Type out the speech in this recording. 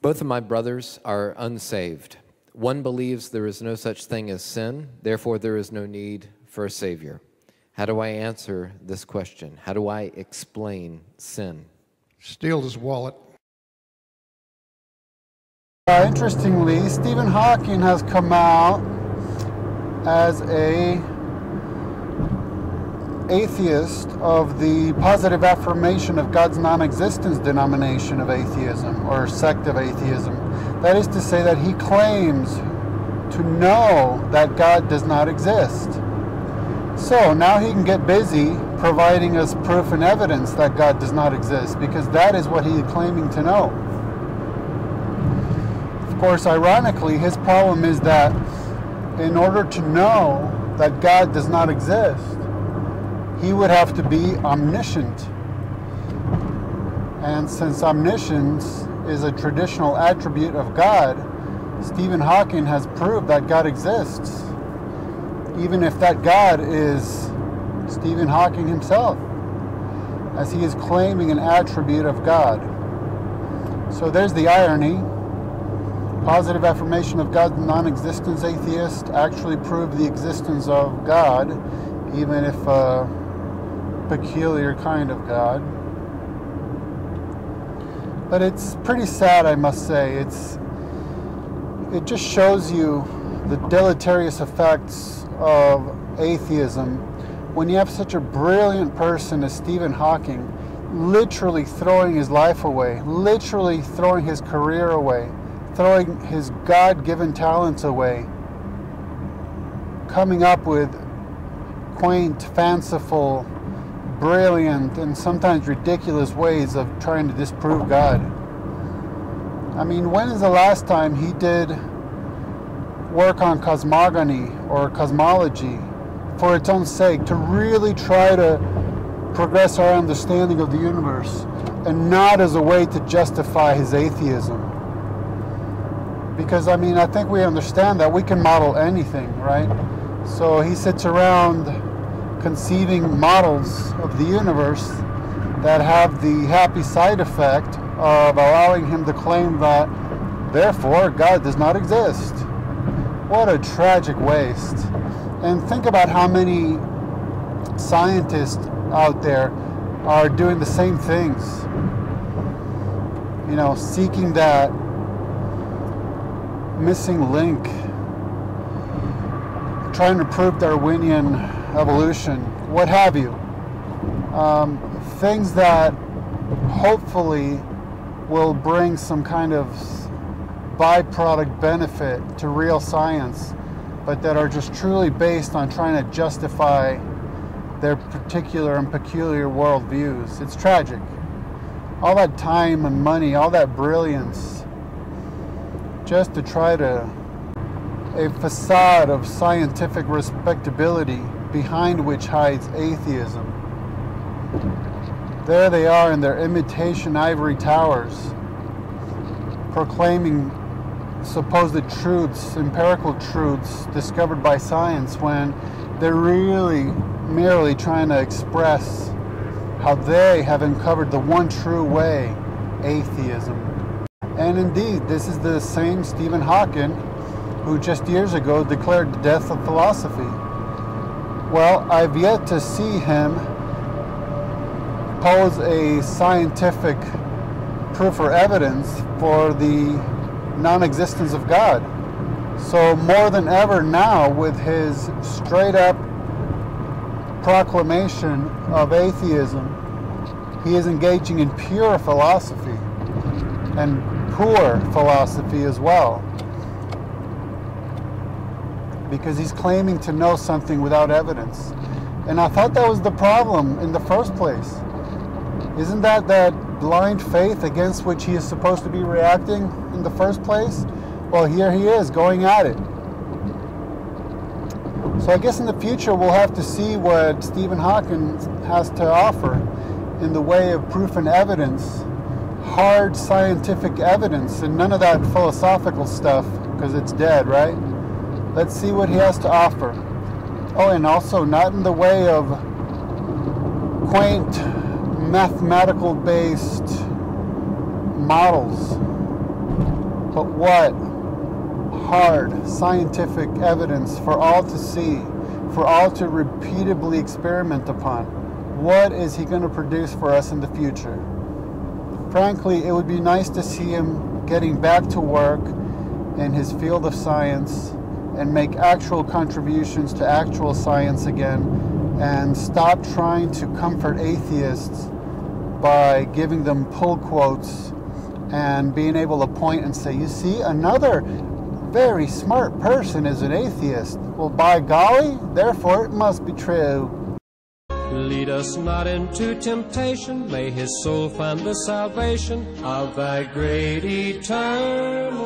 Both of my brothers are unsaved. One believes there is no such thing as sin, therefore there is no need for a Savior. How do I answer this question? How do I explain sin? Steal his wallet. Interestingly, Stephen Hawking has come out as a atheist of the positive affirmation of God's non-existence denomination of atheism, or sect of atheism. That is to say that he claims to know that God does not exist. So now he can get busy providing us proof and evidence that God does not exist, because that is what he is claiming to know. Of course, ironically, his problem is that in order to know that God does not exist, he would have to be omniscient. And since omniscience is a traditional attribute of God, Stephen Hawking has proved that God exists, even if that God is Stephen Hawking himself, as he is claiming an attribute of God. So there's the irony. Positive affirmation of God's non-existence atheist actually proved the existence of God, even if a peculiar kind of God. But it's pretty sad, I must say. It just shows you the deleterious effects of atheism when you have such a brilliant person as Stephen Hawking literally throwing his life away, literally throwing his career away, throwing his God-given talents away, coming up with quaint, fanciful, brilliant, and sometimes ridiculous ways of trying to disprove God. I mean, when is the last time he did work on cosmogony or cosmology for its own sake, to really try to progress our understanding of the universe, and not as a way to justify his atheism? Because, I mean, I think we understand that we can model anything, right? So he sits around conceiving models of the universe that have the happy side effect of allowing him to claim that, therefore, God does not exist. What a tragic waste. And think about how many scientists out there are doing the same things. You know, seeking that missing link, trying to prove Darwinian evolution, what have you. Things that hopefully will bring some kind of byproduct benefit to real science, but that are just truly based on trying to justify their particular and peculiar worldviews. It's tragic. All that time and money, all that brilliance, just to try to a facade of scientific respectability behind which hides atheism. There they are in their imitation ivory towers, proclaiming supposed truths, empirical truths discovered by science, when they're really merely trying to express how they have uncovered the one true way, atheism. And indeed, this is the same Stephen Hawking who just years ago declared the death of philosophy. Well, I've yet to see him pose a scientific proof or evidence for the non-existence of God. So more than ever now, with his straight up proclamation of atheism, he is engaging in pure philosophy, and poor philosophy as well, because he's claiming to know something without evidence. And I thought that was the problem in the first place. Isn't that blind faith against which he is supposed to be reacting in the first place? Well, here he is going at it. So I guess in the future we'll have to see what Stephen Hawking has to offer in the way of proof and evidence, hard scientific evidence, and none of that philosophical stuff, because it's dead, right? Let's see what he has to offer. Oh, and also not in the way of quaint mathematical based models But what hard scientific evidence for all to see, for all to repeatedly experiment upon? What is he going to produce for us in the future? Frankly, it would be nice to see him getting back to work in his field of science and make actual contributions to actual science again, and stop trying to comfort atheists by giving them pull quotes and being able to point and say, you see, another very smart person is an atheist. Well, by golly, therefore it must be true. Lead us not into temptation, may his soul find the salvation of thy great eternal